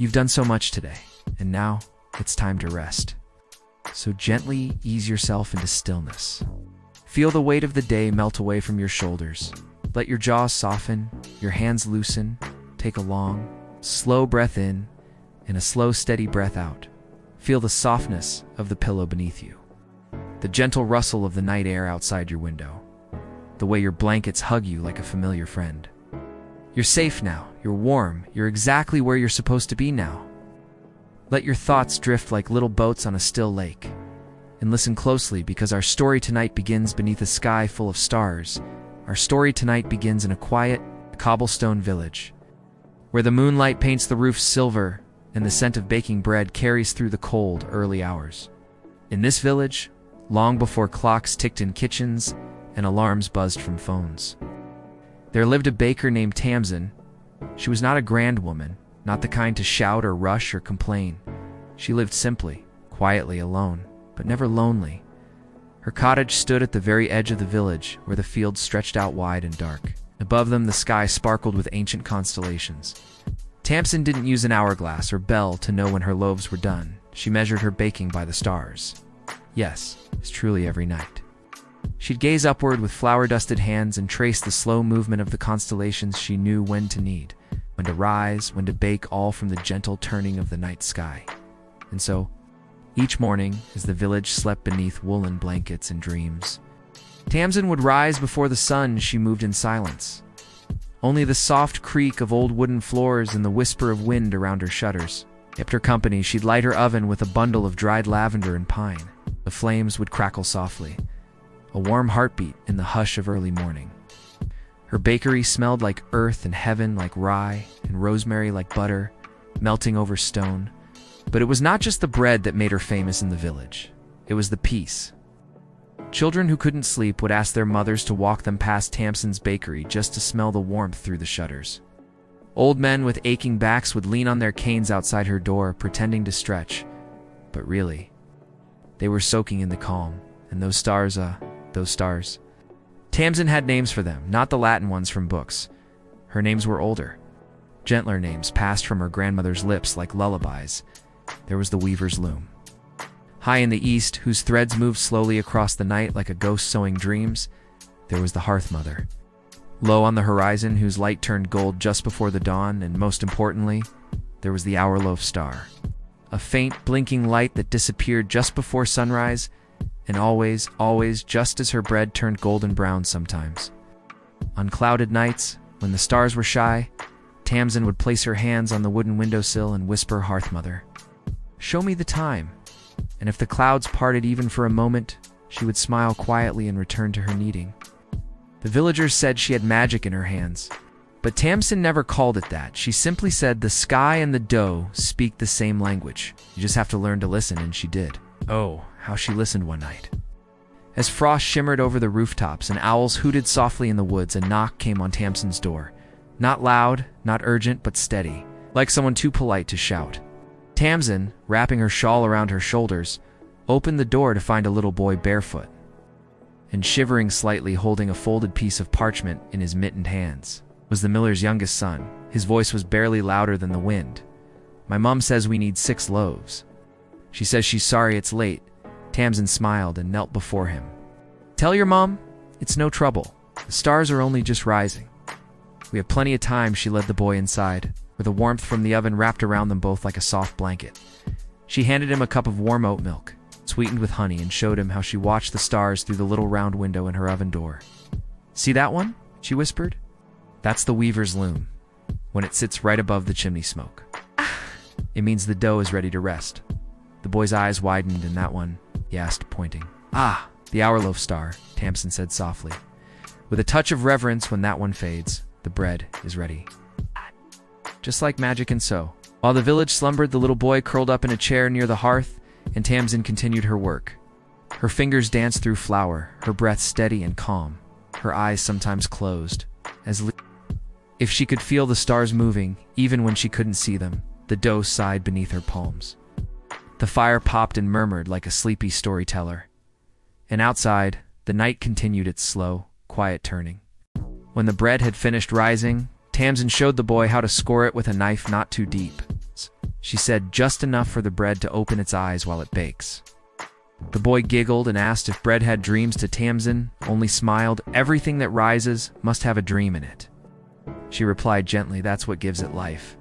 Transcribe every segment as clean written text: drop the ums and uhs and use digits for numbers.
You've done so much today, and now it's time to rest. So gently ease yourself into stillness. Feel the weight of the day melt away from your shoulders. Let your jaws soften, your hands loosen. Take a long, slow breath in and a slow, steady breath out. Feel the softness of the pillow beneath you, the gentle rustle of the night air outside your window, the way your blankets hug you like a familiar friend. You're safe now, you're warm, you're exactly where you're supposed to be now. Let your thoughts drift like little boats on a still lake. And listen closely, because our story tonight begins beneath a sky full of stars. Our story tonight begins in a quiet, cobblestone village, where the moonlight paints the roofs silver and the scent of baking bread carries through the cold, early hours. In this village, long before clocks ticked in kitchens and alarms buzzed from phones, there lived a baker named Tamsin. She was not a grand woman, not the kind to shout or rush or complain. She lived simply, quietly, alone, but never lonely. Her cottage stood at the very edge of the village, where the fields stretched out wide and dark. Above them, the sky sparkled with ancient constellations. Tamsin didn't use an hourglass or bell to know when her loaves were done. She measured her baking by the stars. Yes, it's truly every night. She'd gaze upward with flour-dusted hands and trace the slow movement of the constellations. She knew when to knead, when to rise, when to bake, all from the gentle turning of the night sky. And so, each morning, as the village slept beneath woolen blankets and dreams, Tamsin would rise before the sun. She moved in silence. Only the soft creak of old wooden floors and the whisper of wind around her shutters kept her company. She'd light her oven with a bundle of dried lavender and pine. The flames would crackle softly, a warm heartbeat in the hush of early morning. Her bakery smelled like earth and heaven, like rye and rosemary, like butter, melting over stone. But it was not just the bread that made her famous in the village. It was the peace. Children who couldn't sleep would ask their mothers to walk them past Tamsin's bakery just to smell the warmth through the shutters. Old men with aching backs would lean on their canes outside her door, pretending to stretch. But really, they were soaking in the calm. And those stars. Tamsin had names for them, not the Latin ones from books. Her names were older, gentler names passed from her grandmother's lips like lullabies. There was the weaver's loom, high in the east, whose threads moved slowly across the night like a ghost sewing dreams. There was the hearth mother, low on the horizon, whose light turned gold just before the dawn. And most importantly, there was the hour loaf star, a faint, blinking light that disappeared just before sunrise, and always, just as her bread turned golden brown sometimes. On clouded nights, when the stars were shy, Tamsin would place her hands on the wooden windowsill and whisper, "Hearth mother, show me the time." And if the clouds parted even for a moment, she would smile quietly and return to her kneading. The villagers said she had magic in her hands, but Tamsin never called it that. She simply said, "The sky and the dough speak the same language. You just have to learn to listen," and she did. Oh, how she listened one night. As frost shimmered over the rooftops and owls hooted softly in the woods, a knock came on Tamsin's door. Not loud, not urgent, but steady, like someone too polite to shout. Tamsin, wrapping her shawl around her shoulders, opened the door to find a little boy barefoot and shivering slightly, holding a folded piece of parchment in his mittened hands. It was the miller's youngest son. His voice was barely louder than the wind. "My mom says we need 6 loaves. She says she's sorry it's late." Tamsin smiled and knelt before him. "Tell your mom it's no trouble. The stars are only just rising. We have plenty of time." She led the boy inside, where the warmth from the oven wrapped around them both like a soft blanket. She handed him a cup of warm oat milk, sweetened with honey, and showed him how she watched the stars through the little round window in her oven door. "See that one?" she whispered. "That's the weaver's loom, when it sits right above the chimney smoke. It means the dough is ready to rest." The boy's eyes widened. "And that one?" he asked, pointing. "Ah, the hour loaf star," Tamsin said softly. "With a touch of reverence, when that one fades, the bread is ready." Just like magic. And so, while the village slumbered, the little boy curled up in a chair near the hearth, and Tamsin continued her work. Her fingers danced through flour, her breath steady and calm, her eyes sometimes closed, if she could feel the stars moving, even when she couldn't see them. The dough sighed beneath her palms. The fire popped and murmured like a sleepy storyteller. And outside, the night continued its slow, quiet turning. When the bread had finished rising, Tamsin showed the boy how to score it with a knife not too deep. she said, just enough for the bread to open its eyes while it bakes. The boy giggled and asked if bread had dreams to Tamsin, only smiled. Everything that rises must have a dream in it. She replied gently, that's what gives it life.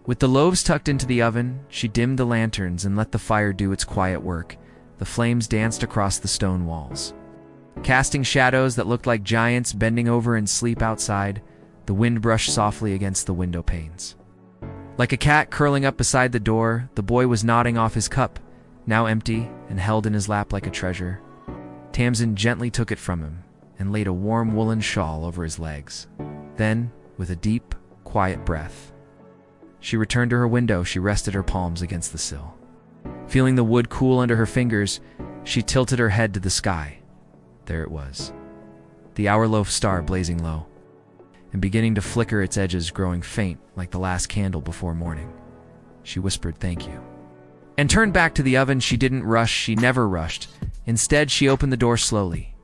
With the loaves tucked into the oven, she dimmed the lanterns and let the fire do its quiet work. The flames danced across the stone walls, casting shadows that looked like giants bending over in sleep outside. The wind brushed softly against the window panes. Like a cat curling up beside the door, the boy was nodding off his cup, now empty and held in his lap like a treasure. Tamsin gently took it from him and laid a warm woolen shawl over his legs. Then, with a deep, quiet breath, she returned to her window. She rested her palms against the sill. Feeling the wood cool under her fingers, she tilted her head to the sky. There it was, the hour loaf star blazing low, and beginning to flicker, its edges growing faint like the last candle before morning. She whispered, "Thank you," and turned back to the oven. She didn't rush, she never rushed. Instead, she opened the door slowly,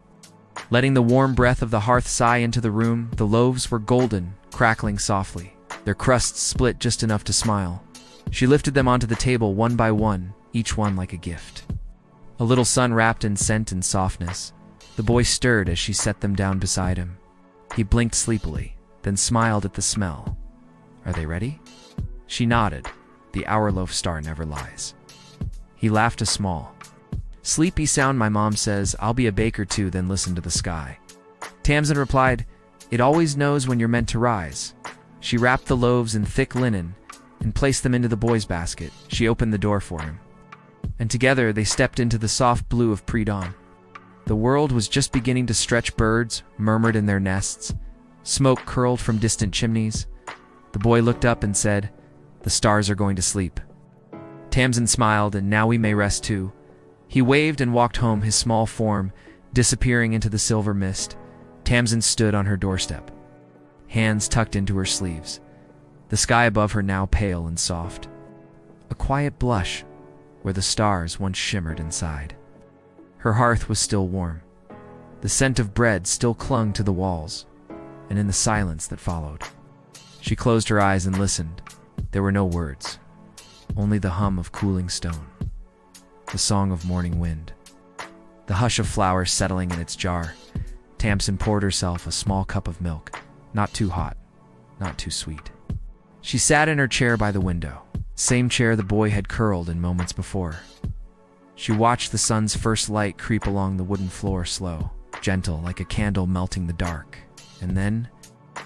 letting the warm breath of the hearth sigh into the room. The loaves were golden, crackling softly, their crusts split just enough to smile. She lifted them onto the table one by one, each one like a gift. A little sun wrapped in scent and softness. The boy stirred as she set them down beside him. He blinked sleepily, then smiled at the smell. "Are they ready?" She nodded. The hour loaf star never lies. He laughed a small, sleepy sound. "My mom says I'll be a baker too, then listen to the sky." Tamsin replied, "It always knows when you're meant to rise." She wrapped the loaves in thick linen and placed them into the boy's basket. She opened the door for him, and together they stepped into the soft blue of pre-dawn. The world was just beginning to stretch. Birds murmured in their nests. Smoke curled from distant chimneys. The boy looked up and said, "The stars are going to sleep." Tamsin smiled, "And now we may rest too." He waved and walked home, his small form disappearing into the silver mist. Tamsin stood on her doorstep, hands tucked into her sleeves, the sky above her now pale and soft. A quiet blush where the stars once shimmered inside. Her hearth was still warm. The scent of bread still clung to the walls, and in the silence that followed, she closed her eyes and listened. There were no words, only the hum of cooling stone, the song of morning wind, the hush of flowers settling in its jar. Tamsin poured herself a small cup of milk, not too hot, not too sweet. She sat in her chair by the window, same chair the boy had curled in moments before. She watched the sun's first light creep along the wooden floor, slow, gentle, like a candle melting the dark. And then,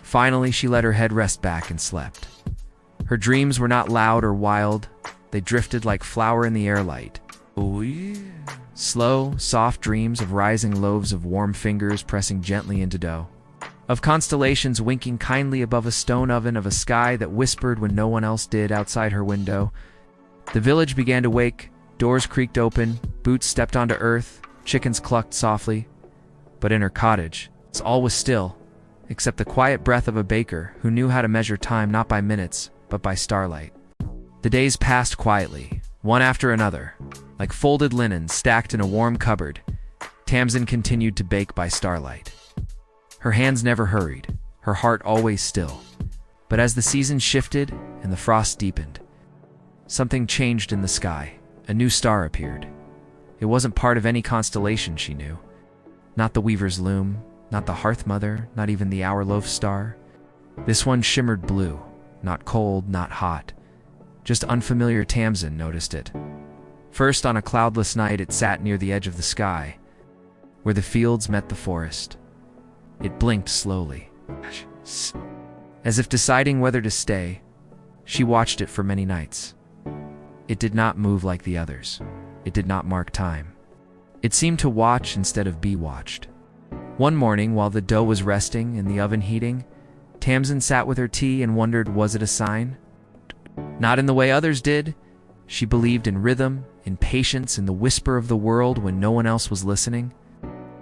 finally, she let her head rest back and slept. Her dreams were not loud or wild. They drifted like flower in the air light. Slow, soft dreams of rising loaves, of warm fingers pressing gently into dough, of constellations winking kindly above a stone oven, of a sky that whispered when no one else did outside her window. The village began to wake. Doors creaked open, boots stepped onto earth, chickens clucked softly. But in her cottage, all was still, except the quiet breath of a baker who knew how to measure time not by minutes, but by starlight. The days passed quietly, one after another, like folded linen stacked in a warm cupboard. Tamsin continued to bake by starlight. Her hands never hurried, her heart always still. But as the seasons shifted and the frost deepened, something changed in the sky. A new star appeared. It wasn't part of any constellation she knew. Not the weaver's loom, not the hearth mother, not even the hour loaf star. This one shimmered blue, not cold, not hot. Just unfamiliar. Tamsin noticed it. First, on a cloudless night, it sat near the edge of the sky, where the fields met the forest. It blinked slowly, as if deciding whether to stay. She watched it for many nights. It did not move like the others. It did not mark time. It seemed to watch instead of be watched. One morning, while the dough was resting and the oven heating, Tamsin sat with her tea and wondered, was it a sign? Not in the way others did. She believed in rhythm, in patience, in the whisper of the world when no one else was listening.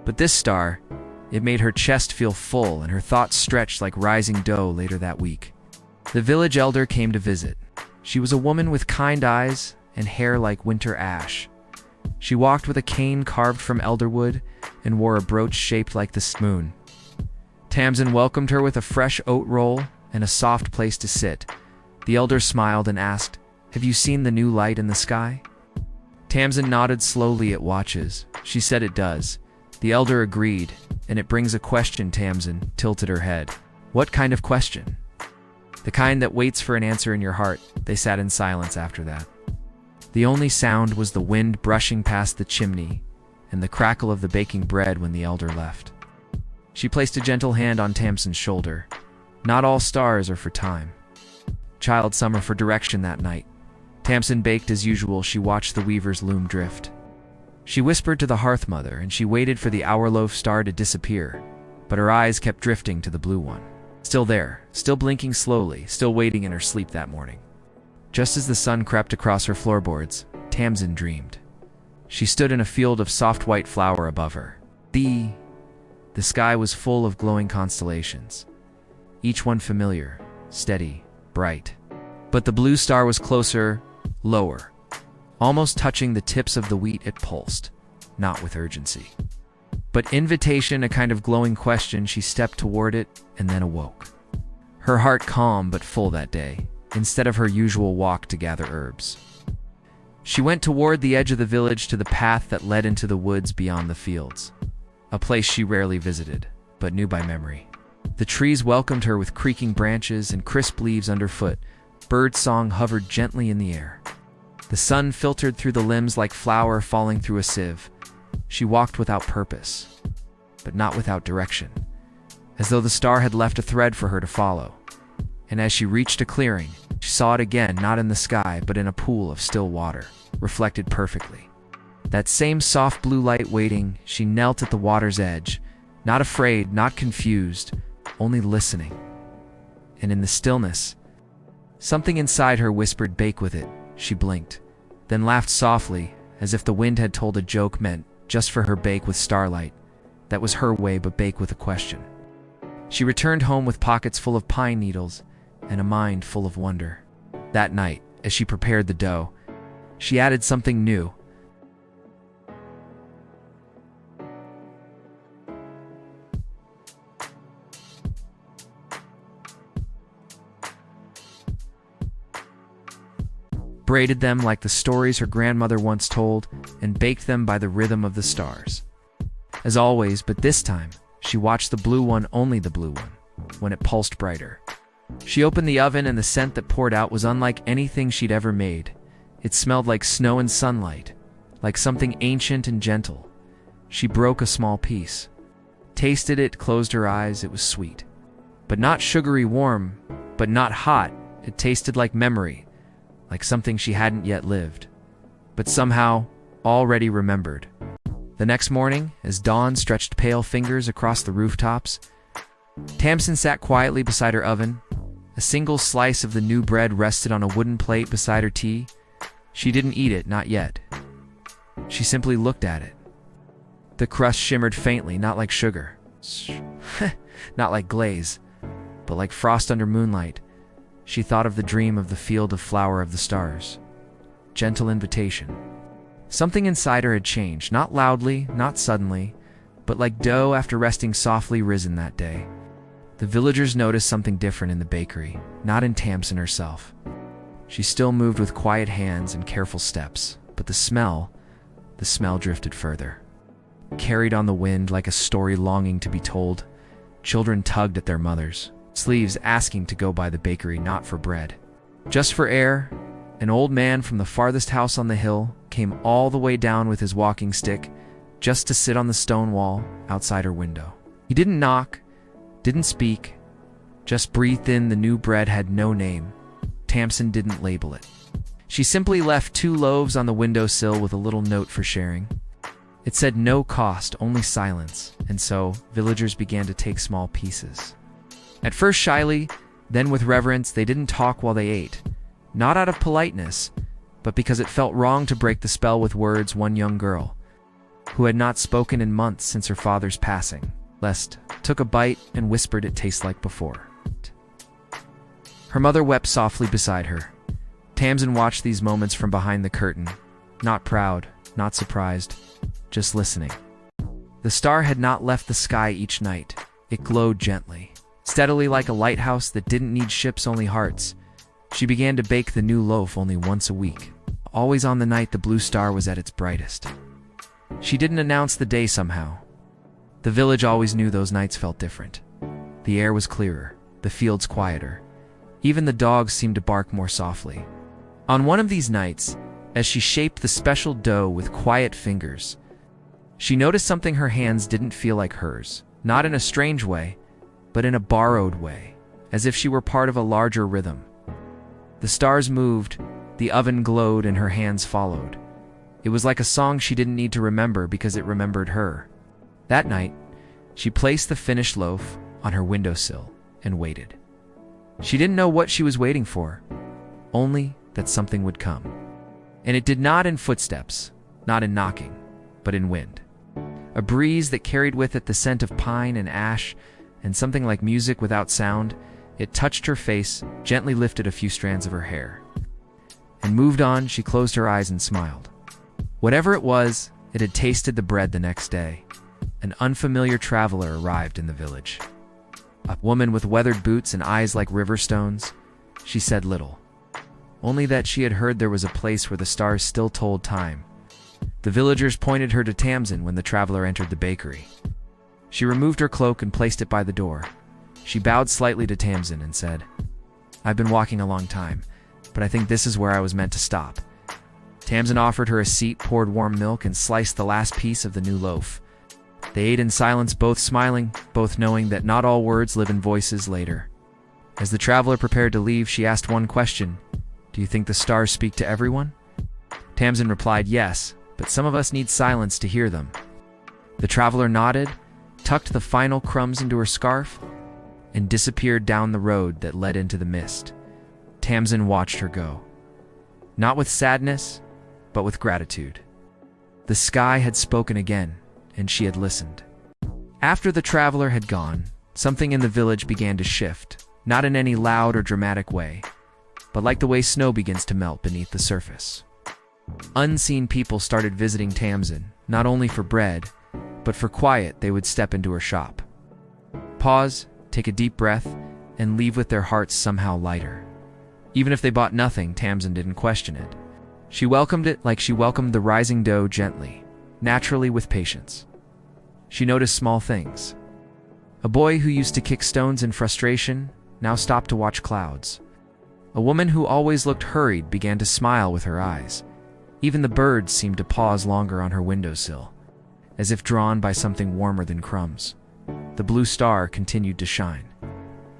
But this star, it made her chest feel full and her thoughts stretched like rising dough. Later that week, the village elder came to visit. She was a woman with kind eyes and hair like winter ash. She walked with a cane carved from elderwood and wore a brooch shaped like the moon. Tamsin welcomed her with a fresh oat roll and a soft place to sit. The elder smiled and asked, Have you seen the new light in the sky? Tamsin nodded slowly at watches. She said it does. The elder agreed, and it brings a question. Tamsin tilted her head. What kind of question? The kind that waits for an answer in your heart. They sat in silence after that. The only sound was the wind brushing past the chimney and the crackle of the baking bread when the elder left. She placed a gentle hand on Tamsin's shoulder. Not all stars are for time. Child, some are for direction. That night, Tamsin baked as usual. She watched the weaver's loom drift. She whispered to the hearth mother, and she waited for the hour loaf star to disappear, but her eyes kept drifting to the blue one. Still there, still blinking slowly, still waiting in her sleep that morning. Just as the sun crept across her floorboards, Tamsin dreamed. She stood in a field of soft white flower above her. The sky was full of glowing constellations, each one familiar, steady, bright. But the blue star was closer, lower, almost touching the tips of the wheat. It pulsed, not with urgency, but invitation, a kind of glowing question. She stepped toward it and then awoke. Her heart calm but full that day, instead of her usual walk to gather herbs. She went toward the edge of the village, to the path that led into the woods beyond the fields, a place she rarely visited, but knew by memory. The trees welcomed her with creaking branches and crisp leaves underfoot. Bird song hovered gently in the air. The sun filtered through the limbs like flour falling through a sieve. She walked without purpose, but not without direction, as though the star had left a thread for her to follow. And as she reached a clearing, she saw it again, not in the sky, but in a pool of still water, reflected perfectly. That same soft blue light waiting. She knelt at the water's edge, not afraid, not confused, only listening. And in the stillness, something inside her whispered, "Bake with it." She blinked, then laughed softly, as if the wind had told a joke meant just for her. Bake with starlight. That was her way, but bake with a question. She returned home with pockets full of pine needles and a mind full of wonder. That night, as she prepared the dough, she added something new. Braided them like the stories her grandmother once told, and baked them by the rhythm of the stars. As always, but this time, she watched the blue one, only the blue one, when it pulsed brighter. She opened the oven, and the scent that poured out was unlike anything she'd ever made. It smelled like snow and sunlight, like something ancient and gentle. She broke a small piece, tasted it, closed her eyes. It was sweet, but not sugary, warm, but not hot. It tasted like memory, like something she hadn't yet lived, but somehow already remembered. The next morning, as dawn stretched pale fingers across the rooftops, Tamsin sat quietly beside her oven. A single slice of the new bread rested on a wooden plate beside her tea. She didn't eat it, not yet. She simply looked at it. The crust shimmered faintly, not like sugar, not like glaze, but like frost under moonlight. She thought of the dream of the field of flower of the stars. Gentle invitation. Something inside her had changed, not loudly, not suddenly, but like dough after resting softly risen that day. The villagers noticed something different in the bakery, not in Tamsin herself. She still moved with quiet hands and careful steps, but the smell drifted further. Carried on the wind like a story longing to be told, children tugged at their mothers' sleeves, asking to go by the bakery, not for bread, just for air. An old man from the farthest house on the hill came all the way down with his walking stick, just to sit on the stone wall outside her window. He didn't knock, didn't speak, just breathed in. The new bread had no name. Tamsin didn't label it. She simply left 2 loaves on the windowsill with a little note for sharing. It said no cost, only silence, and so villagers began to take small pieces. At first shyly, then with reverence. They didn't talk while they ate, not out of politeness, but because it felt wrong to break the spell with words. One young girl, who had not spoken in months since her father's passing, took a bite and whispered, "It tastes like before." Her mother wept softly beside her. Tamsin watched these moments from behind the curtain, not proud, not surprised, just listening. The star had not left the sky each night. It glowed gently, steadily, like a lighthouse that didn't need ships, only hearts. She began to bake the new loaf only once a week, always on the night the blue star was at its brightest. She didn't announce the day somehow. The village always knew those nights felt different. The air was clearer, the fields quieter. Even the dogs seemed to bark more softly. On one of these nights, as she shaped the special dough with quiet fingers, she noticed something. Her hands didn't feel like hers, not in a strange way, but in a borrowed way, as if she were part of a larger rhythm. The stars moved, the oven glowed, and her hands followed. It was like a song she didn't need to remember because it remembered her. That night, she placed the finished loaf on her windowsill and waited. She didn't know what she was waiting for, only that something would come. And it did not in footsteps, not in knocking, but in wind. A breeze that carried with it the scent of pine and ash, and something like music without sound. It touched her face, gently lifted a few strands of her hair, and moved on. She closed her eyes and smiled. Whatever it was, it had tasted the bread the next day. An unfamiliar traveler arrived in the village. A woman with weathered boots and eyes like river stones. She said little, only that she had heard there was a place where the stars still told time. The villagers pointed her to Tamsin when the traveler entered the bakery. She removed her cloak and placed it by the door. She bowed slightly to Tamsin and said, "I've been walking a long time, but I think this is where I was meant to stop." Tamsin offered her a seat, poured warm milk, and sliced the last piece of the new loaf. They ate in silence, both smiling, both knowing that not all words live in voices later. As the traveler prepared to leave, she asked one question: "Do you think the stars speak to everyone?" Tamsin replied, "Yes, but some of us need silence to hear them." The traveler nodded, tucked the final crumbs into her scarf, and disappeared down the road that led into the mist. Tamsin watched her go, not with sadness, but with gratitude. The sky had spoken again, and she had listened. After the traveler had gone, something in the village began to shift, not in any loud or dramatic way, but like the way snow begins to melt beneath the surface. Unseen people started visiting Tamsin, not only for bread, but for quiet. They would step into her shop, pause, take a deep breath, and leave with their hearts somehow lighter. Even if they bought nothing, Tamsin didn't question it. She welcomed it like she welcomed the rising dough, gently, naturally, with patience. She noticed small things. A boy who used to kick stones in frustration now stopped to watch clouds. A woman who always looked hurried began to smile with her eyes. Even the birds seemed to pause longer on her windowsill, as if drawn by something warmer than crumbs. The blue star continued to shine.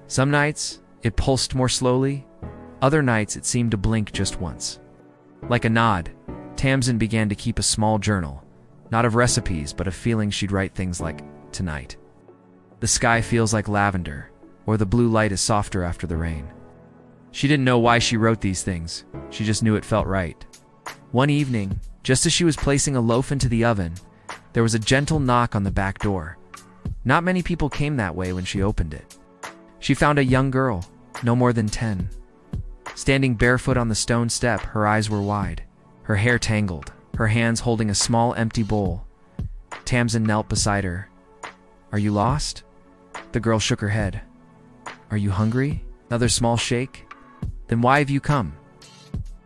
Some nights, it pulsed more slowly. Other nights, it seemed to blink just once. Like a nod, Tamsin began to keep a small journal, not of recipes, but of feelings. She'd write things like, "Tonight, the sky feels like lavender," or "The blue light is softer after the rain." She didn't know why she wrote these things. She just knew it felt right. One evening, just as she was placing a loaf into the oven, there was a gentle knock on the back door. Not many people came that way when she opened it. She found a young girl, no more than 10. Standing barefoot on the stone step, her eyes were wide, her hair tangled, her hands holding a small empty bowl. Tamsin knelt beside her. "Are you lost?" The girl shook her head. "Are you hungry?" Another small shake. "Then why have you come?"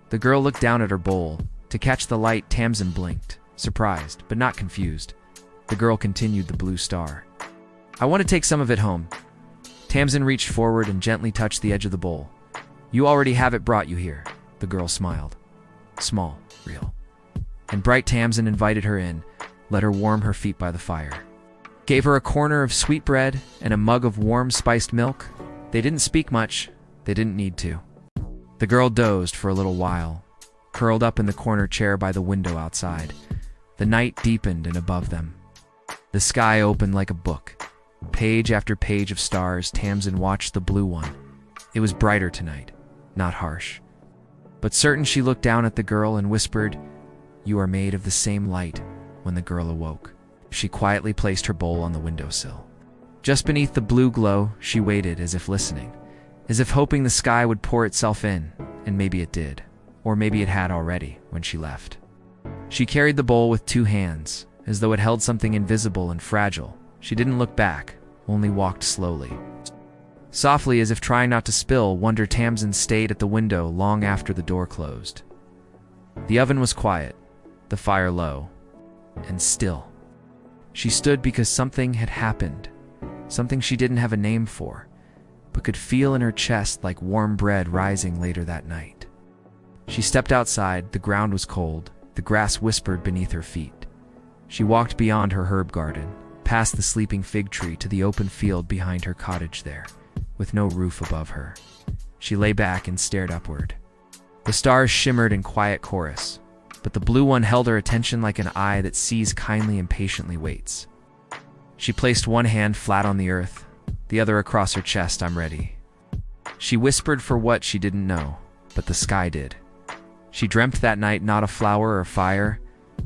The girl looked down at her bowl. To catch the light, Tamsin blinked, surprised, but not confused. The girl continued, "The blue star. I want to take some of it home." Tamsin reached forward and gently touched the edge of the bowl. "You already have it brought you here." The girl smiled. Small, real, and bright. Tamsin invited her in, let her warm her feet by the fire, gave her a corner of sweet bread and a mug of warm spiced milk. They didn't speak much. They didn't need to. The girl dozed for a little while, curled up in the corner chair by the window outside. The night deepened, and above them, the sky opened like a book. Page after page of stars. Tamsin watched the blue one. It was brighter tonight, not harsh, but certain. She looked down at the girl and whispered, "You are made of the same light." When the girl awoke, she quietly placed her bowl on the windowsill. Just beneath the blue glow, she waited, as if listening, as if hoping the sky would pour itself in, and maybe it did, or maybe it had already when she left. She carried the bowl with 2 hands, as though it held something invisible and fragile. She didn't look back, only walked slowly. Softly, as if trying not to spill, Wonder Tamsin stayed at the window long after the door closed. The oven was quiet, the fire low, and still. She stood because something had happened, something she didn't have a name for, but could feel in her chest like warm bread rising later that night. She stepped outside. The ground was cold, the grass whispered beneath her feet. She walked beyond her herb garden, past the sleeping fig tree to the open field behind her cottage there, with no roof above her. She lay back and stared upward. The stars shimmered in quiet chorus, but the blue one held her attention like an eye that sees kindly and patiently waits. She placed one hand flat on the earth, the other across her chest. "I'm ready." She whispered for what she didn't know, but the sky did. She dreamt that night not of flower or fire,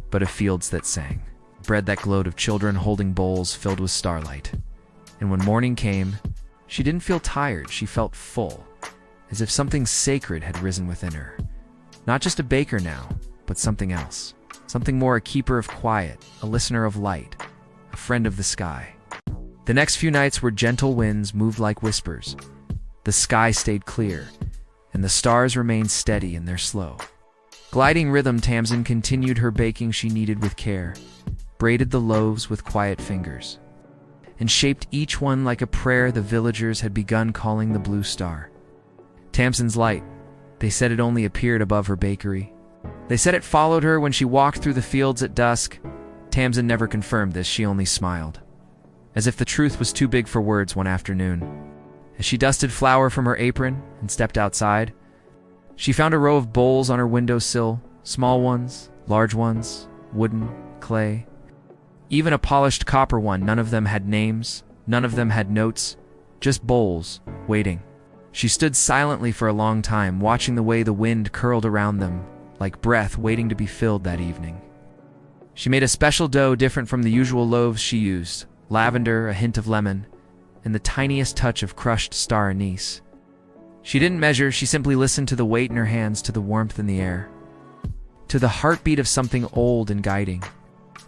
but of fields that sang, bread that glowed, of children holding bowls filled with starlight. And when morning came, she didn't feel tired, she felt full, as if something sacred had risen within her. Not just a baker now, but something else. Something more, a keeper of quiet, a listener of light, a friend of the sky. The next few nights were gentle winds moved like whispers. The sky stayed clear, and the stars remained steady in their slow, gliding rhythm. Tamsin continued her baking. She kneaded with care, braided the loaves with quiet fingers, and shaped each one like a prayer the villagers had begun calling the blue star. Tamsin's light, they said it only appeared above her bakery. They said it followed her when she walked through the fields at dusk. Tamsin never confirmed this, she only smiled, as if the truth was too big for words. One afternoon, as she dusted flour from her apron and stepped outside, she found a row of bowls on her windowsill, small ones, large ones, wooden, clay, even a polished copper one. None of them had names, none of them had notes, just bowls, waiting. She stood silently for a long time, watching the way the wind curled around them, like breath waiting to be filled that evening. She made a special dough different from the usual loaves she used, lavender, a hint of lemon, and the tiniest touch of crushed star anise. She didn't measure, she simply listened to the weight in her hands, to the warmth in the air, to the heartbeat of something old and guiding.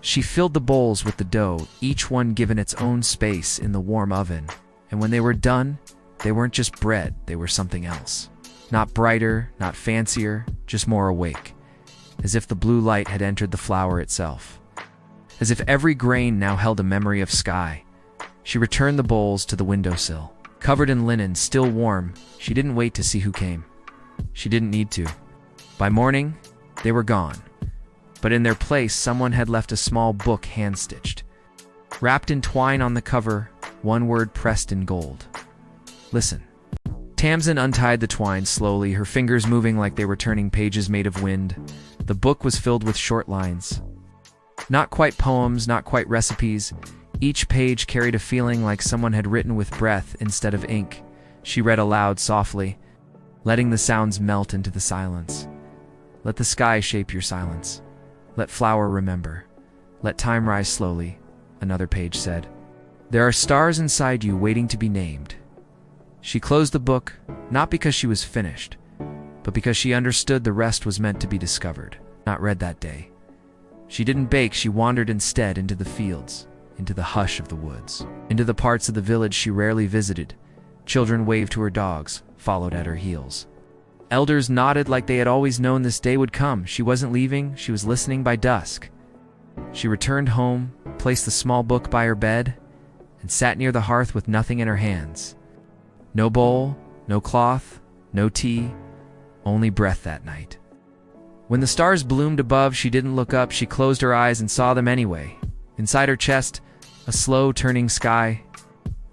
She filled the bowls with the dough, each one given its own space in the warm oven, and when they were done, they weren't just bread, they were something else. Not brighter, not fancier, just more awake, as if the blue light had entered the flour itself, as if every grain now held a memory of sky. She returned the bowls to the windowsill, covered in linen, still warm. She didn't wait to see who came. She didn't need to. By morning, they were gone, but in their place someone had left a small book, hand-stitched, wrapped in twine on the cover, one word pressed in gold: "Listen." Tamsin untied the twine slowly, her fingers moving like they were turning pages made of wind. The book was filled with short lines. Not quite poems, not quite recipes. Each page carried a feeling like someone had written with breath instead of ink. She read aloud softly, letting the sounds melt into the silence. "Let the sky shape your silence. Let flower remember. Let time rise slowly," another page said. "There are stars inside you waiting to be named." She closed the book, not because she was finished, but because she understood the rest was meant to be discovered, not read that day. She didn't bake, she wandered instead into the fields, into the hush of the woods, into the parts of the village she rarely visited. Children waved to her dogs, followed at her heels. Elders nodded like they had always known this day would come. She wasn't leaving, she was listening. By dusk, she returned home, placed the small book by her bed, and sat near the hearth with nothing in her hands. No bowl, no cloth, no tea, only breath that night. When the stars bloomed above, she didn't look up. She closed her eyes and saw them anyway. Inside her chest, a slow turning sky.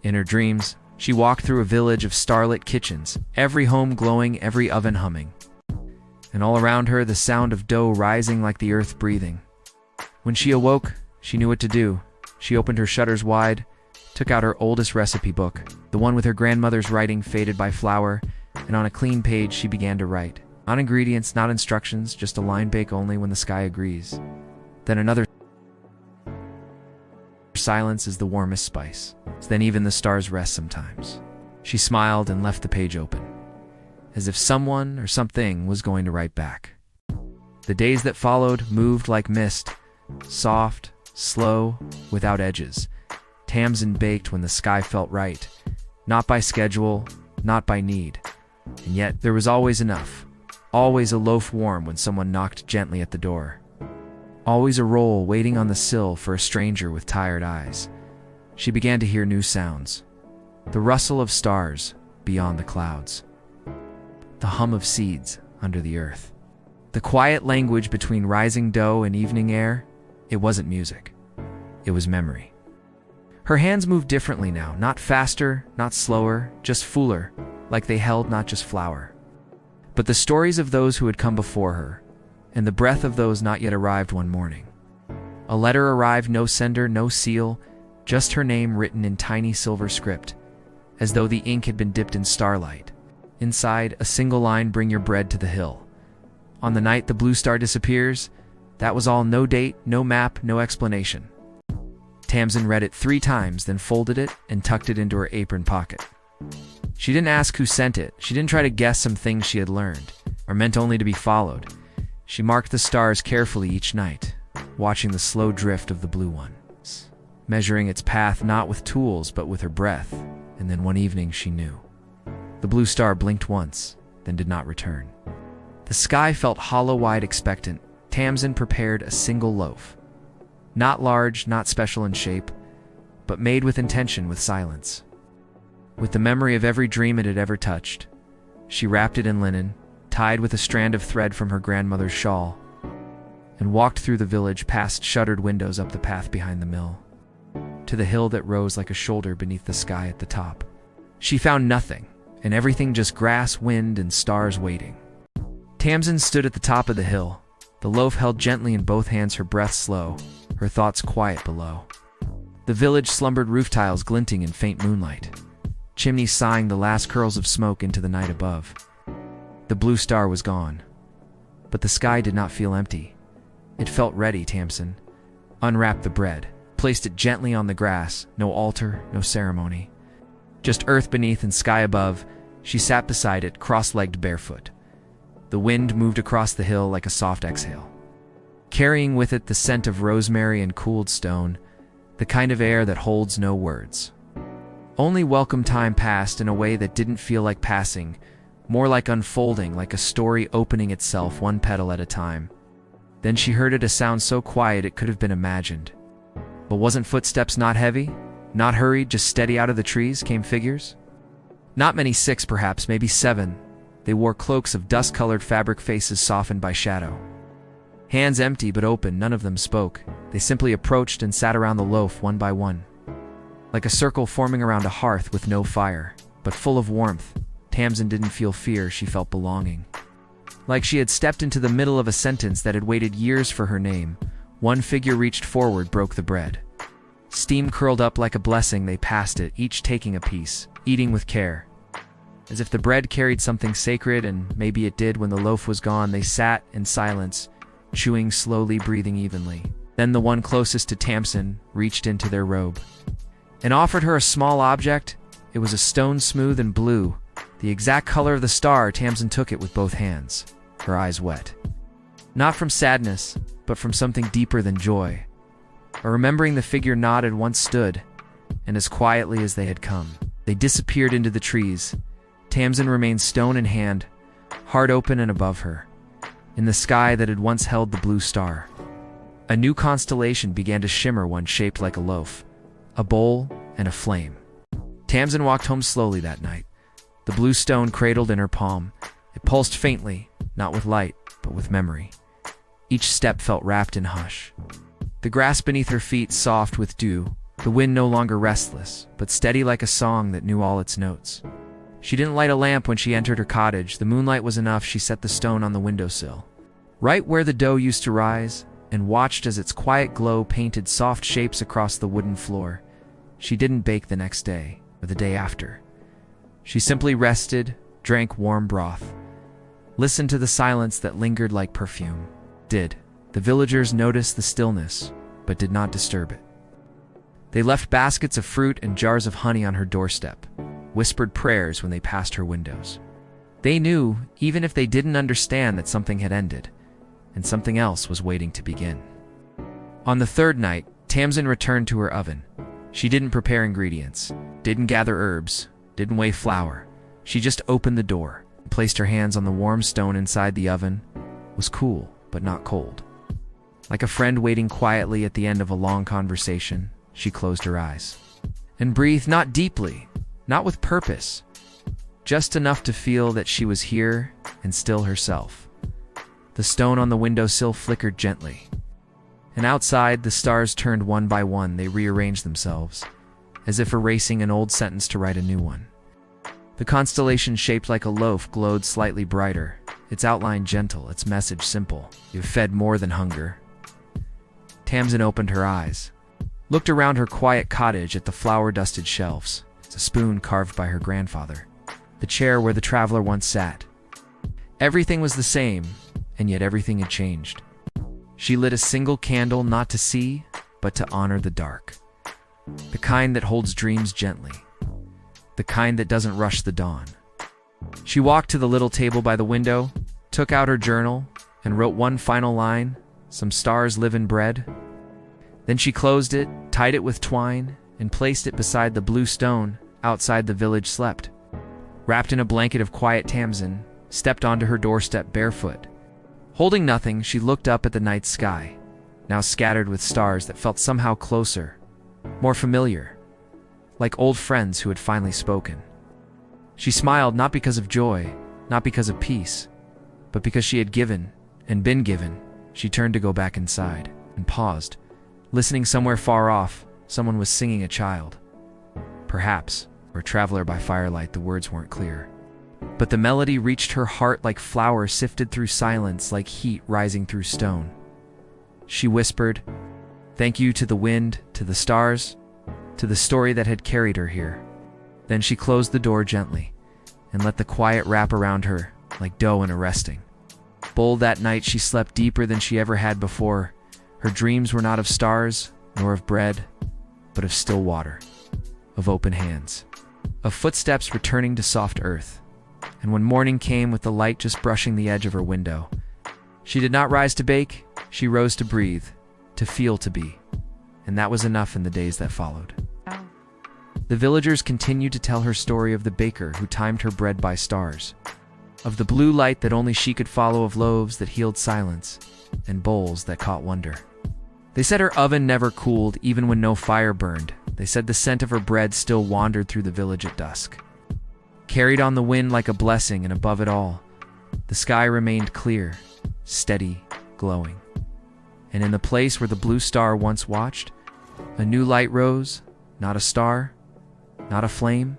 In her dreams, she walked through a village of starlit kitchens, every home glowing, every oven humming. And all around her, the sound of dough rising like the earth breathing. When she awoke, she knew what to do. She opened her shutters wide, took out her oldest recipe book, the one with her grandmother's writing faded by flour, and on a clean page she began to write. Not ingredients, not instructions, just a line: bake only when the sky agrees. Then another: silence is the warmest spice. Then even the stars rest sometimes. She smiled and left the page open, as if someone or something was going to write back. The days that followed moved like mist, soft, slow, without edges. Tamsin baked when the sky felt right, Not by schedule, not by need. And yet, there was always enough. Always a loaf warm when someone knocked gently at the door. Always a roll waiting on the sill for a stranger with tired eyes. She began to hear new sounds. The rustle of stars beyond the clouds. The hum of seeds under the earth. The quiet language between rising dough and evening air. It wasn't music. It was memory. Her hands moved differently now, not faster, not slower, just fuller, like they held not just flour, but the stories of those who had come before her, and the breath of those not yet arrived one morning. A letter arrived, no sender, no seal, just her name written in tiny silver script, as though the ink had been dipped in starlight. Inside, a single line, bring your bread to the hill. On the night the blue star disappears, that was all, no date, no map, no explanation. Tamsin read it 3 times, then folded it and tucked it into her apron pocket. She didn't ask who sent it. She didn't try to guess some things she had learned, or meant only to be followed. She marked the stars carefully each night, watching the slow drift of the blue ones, measuring its path not with tools but with her breath, and then one evening she knew. The blue star blinked once, then did not return. The sky felt hollow-eyed, expectant. Tamsin prepared a single loaf. Not large, not special in shape, but made with intention, with silence. With the memory of every dream it had ever touched. She wrapped it in linen, tied with a strand of thread from her grandmother's shawl, and walked through the village, past shuttered windows, up the path behind the mill, to the hill that rose like a shoulder beneath the sky at the top. She found nothing, and everything just grass, wind, and stars waiting. Tamsin stood at the top of the hill, the loaf held gently in both hands, her breath slow, her thoughts quiet below. The village slumbered, roof tiles glinting in faint moonlight, chimneys sighing the last curls of smoke into the night above. The blue star was gone, but the sky did not feel empty. It felt ready. Tamsin unwrapped the bread, placed it gently on the grass, no altar, no ceremony. Just earth beneath and sky above. She sat beside it, cross-legged, barefoot. The wind moved across the hill like a soft exhale, carrying with it the scent of rosemary and cooled stone, the kind of air that holds no words. Only welcome. Time passed in a way that didn't feel like passing, more like unfolding, like a story opening itself one petal at a time. Then she heard it, a sound so quiet it could have been imagined. But wasn't footsteps, not heavy, not hurried, just steady. Out of the trees came figures. Not many, 6 perhaps, maybe 7. They wore cloaks of dust-colored fabric, faces softened by shadow. Hands empty but open, none of them spoke. They simply approached and sat around the loaf one by one, like a circle forming around a hearth with no fire, but full of warmth. Tamsin didn't feel fear, she felt belonging. Like she had stepped into the middle of a sentence that had waited years for her name. One figure reached forward, broke the bread. Steam curled up like a blessing. They passed it, each taking a piece, eating with care, as if the bread carried something sacred, and maybe it did. When the loaf was gone, they sat in silence, chewing slowly, breathing evenly. Then the one closest to Tamsin reached into their robe and offered her a small object. It was a stone, smooth and blue, the exact color of the star. Tamsin took it with both hands, her eyes wet. Not from sadness, but from something deeper than joy. Or remembering the figure nodded, once stood, and as quietly as they had come, they disappeared into the trees. Tamsin remained stone in hand, heart open, and above her, in the sky that had once held the blue star, a new constellation began to shimmer, one shaped like a loaf, a bowl, and a flame. Tamsin walked home slowly that night, the blue stone cradled in her palm. It pulsed faintly, not with light, but with memory. Each step felt wrapped in hush. The grass beneath her feet soft with dew, the wind no longer restless, but steady like a song that knew all its notes. She didn't light a lamp when she entered her cottage. The moonlight was enough. She set the stone on the windowsill, right where the dough used to rise, and watched as its quiet glow painted soft shapes across the wooden floor. She didn't bake the next day, or the day after. She simply rested, drank warm broth, listened to the silence that lingered like perfume. The villagers noticed the stillness, but did not disturb it. They left baskets of fruit and jars of honey on her doorstep, whispered prayers when they passed her windows. They knew, even if they didn't understand, that something had ended, and something else was waiting to begin. On the 3rd night, Tamsin returned to her oven. She didn't prepare ingredients, didn't gather herbs, didn't weigh flour. She just opened the door, placed her hands on the warm stone inside the oven. It was cool, but not cold. Like a friend waiting quietly at the end of a long conversation, she closed her eyes and breathed, not deeply, not with purpose, just enough to feel that she was here and still herself. The stone on the windowsill flickered gently, and outside the stars turned one by one. They rearranged themselves, as if erasing an old sentence to write a new one. The constellation shaped like a loaf glowed slightly brighter, its outline gentle, its message simple. You've fed more than hunger. Tamsin opened her eyes, looked around her quiet cottage at the flour-dusted shelves, a spoon carved by her grandfather, the chair where the traveler once sat. Everything was the same, and yet everything had changed. She lit a single candle, not to see, but to honor the dark. The kind that holds dreams gently. The kind that doesn't rush the dawn. She walked to the little table by the window, took out her journal, and wrote one final line, "Some stars live in bread." Then she closed it, tied it with twine, and placed it beside the blue stone outside the village slept. Wrapped in a blanket of quiet, Tamsin stepped onto her doorstep barefoot. Holding nothing, she looked up at the night sky, now scattered with stars that felt somehow closer, more familiar, like old friends who had finally spoken. She smiled, not because of joy, not because of peace, but because she had given and been given. She turned to go back inside and paused, listening. Somewhere far off, someone was singing a child. Perhaps, or a traveler by firelight. The words weren't clear, but the melody reached her heart like flour sifted through silence, like heat rising through stone. She whispered, "Thank you to the wind, to the stars, to the story that had carried her here." Then she closed the door gently and let the quiet wrap around her like dough in a resting bowl. That night she slept deeper than she ever had before. Her dreams were not of stars nor of bread, but of still water, of open hands, of footsteps returning to soft earth. And when morning came with the light just brushing the edge of her window, she did not rise to bake, she rose to breathe, to feel, to be. And that was enough in the days that followed. The villagers continued to tell her story of the baker who timed her bread by stars, of the blue light that only she could follow, of loaves that healed silence, and bowls that caught wonder. They said her oven never cooled, even when no fire burned. They said the scent of her bread still wandered through the village at dusk, carried on the wind like a blessing, and above it all, the sky remained clear, steady, glowing. And in the place where the blue star once watched, a new light rose, not a star, not a flame,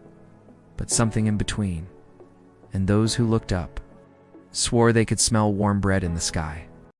but something in between. And those who looked up swore they could smell warm bread in the sky.